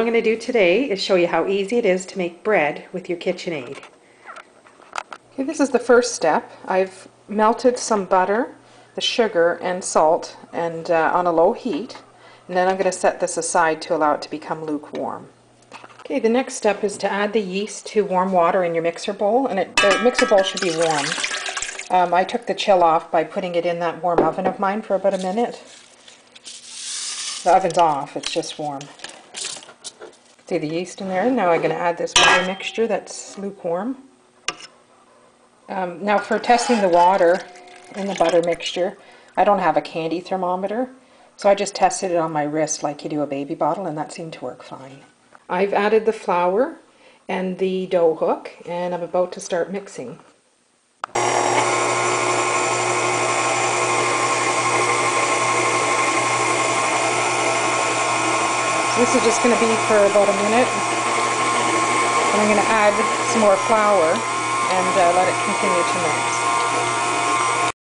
What I'm going to do today is show you how easy it is to make bread with your KitchenAid. Okay, this is the first step. I've melted some butter, the sugar and salt and on a low heat, and then I'm going to set this aside to allow it to become lukewarm. Okay, the next step is to add the yeast to warm water in your mixer bowl, and the mixer bowl should be warm. I took the chill off by putting it in that warm oven of mine for about a minute. The oven's off, it's just warm. See the yeast in there? Now I'm going to add this butter mixture that's lukewarm. Now for testing the water in the butter mixture, I don't have a candy thermometer, so I just tested it on my wrist like you do a baby bottle, and that seemed to work fine. I've added the flour and the dough hook, and I'm about to start mixing. So this is just going to be for about a minute, and I'm going to add some more flour and let it continue to mix.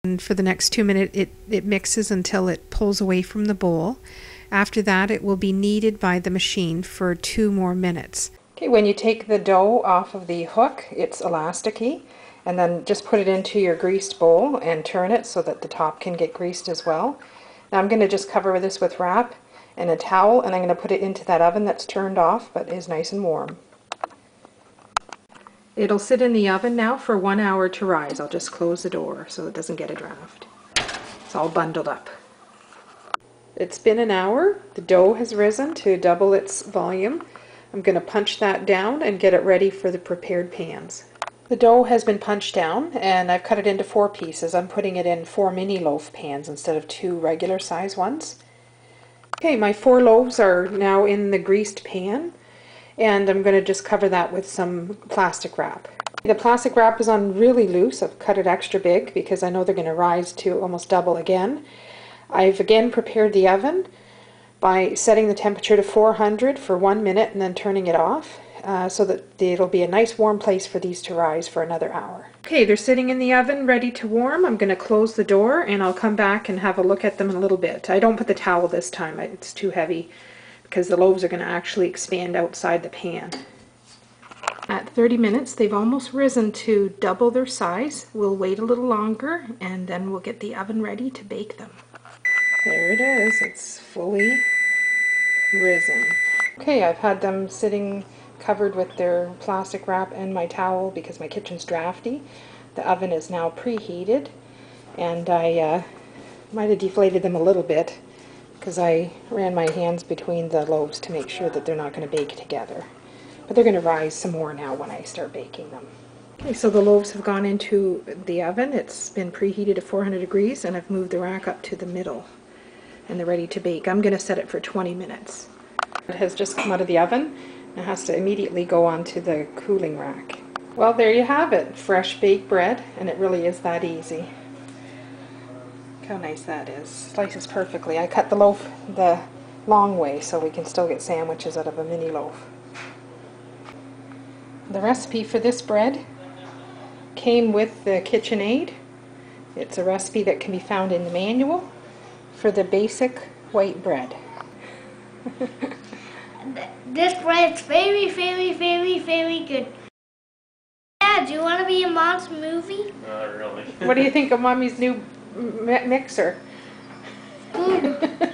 And for the next 2 minutes it mixes until it pulls away from the bowl. After that it will be kneaded by the machine for 2 more minutes. Okay, when you take the dough off of the hook, it's elasticy, and then just put it into your greased bowl and turn it so that the top can get greased as well. Now I'm going to just cover this with wrap and a towel, and I'm going to put it into that oven that's turned off but is nice and warm. It'll sit in the oven now for 1 hour to rise. I'll just close the door so it doesn't get a draft. It's all bundled up. It's been an hour. The dough has risen to double its volume. I'm going to punch that down and get it ready for the prepared pans. The dough has been punched down, and I've cut it into 4 pieces. I'm putting it in 4 mini loaf pans instead of 2 regular size ones. Okay, my 4 loaves are now in the greased pan, and I'm going to just cover that with some plastic wrap. The plastic wrap is on really loose. I've cut it extra big because I know they're going to rise to almost double again. I've again prepared the oven by setting the temperature to 400 for 1 minute and then turning it off so that it'll be a nice warm place for these to rise for another hour. Okay, they're sitting in the oven ready to warm. I'm going to close the door and I'll come back and have a look at them in a little bit. I don't put the towel this time, it's too heavy because the loaves are going to actually expand outside the pan. At 30 minutes they've almost risen to double their size. We'll wait a little longer and then we'll get the oven ready to bake them. There it is, it's fully risen. Okay, I've had them sitting covered with their plastic wrap and my towel because my kitchen's drafty. The oven is now preheated, and I might have deflated them a little bit because I ran my hands between the loaves to make sure that they're not going to bake together. But they're going to rise some more now when I start baking them. Okay, so the loaves have gone into the oven. It's been preheated to 400 degrees, and I've moved the rack up to the middle. And they're ready to bake. I'm going to set it for 20 minutes. It has just come out of the oven. It has to immediately go onto the cooling rack. Well, there you have it. Fresh baked bread, and it really is that easy. Look how nice that is. Slices perfectly. I cut the loaf the long way so we can still get sandwiches out of a mini loaf. The recipe for this bread came with the KitchenAid. It's a recipe that can be found in the manual for the basic white bread. This bread's very, very, very, very good. Dad, do you want to be in Mom's movie? Not really. What do you think of Mommy's new mixer? Good.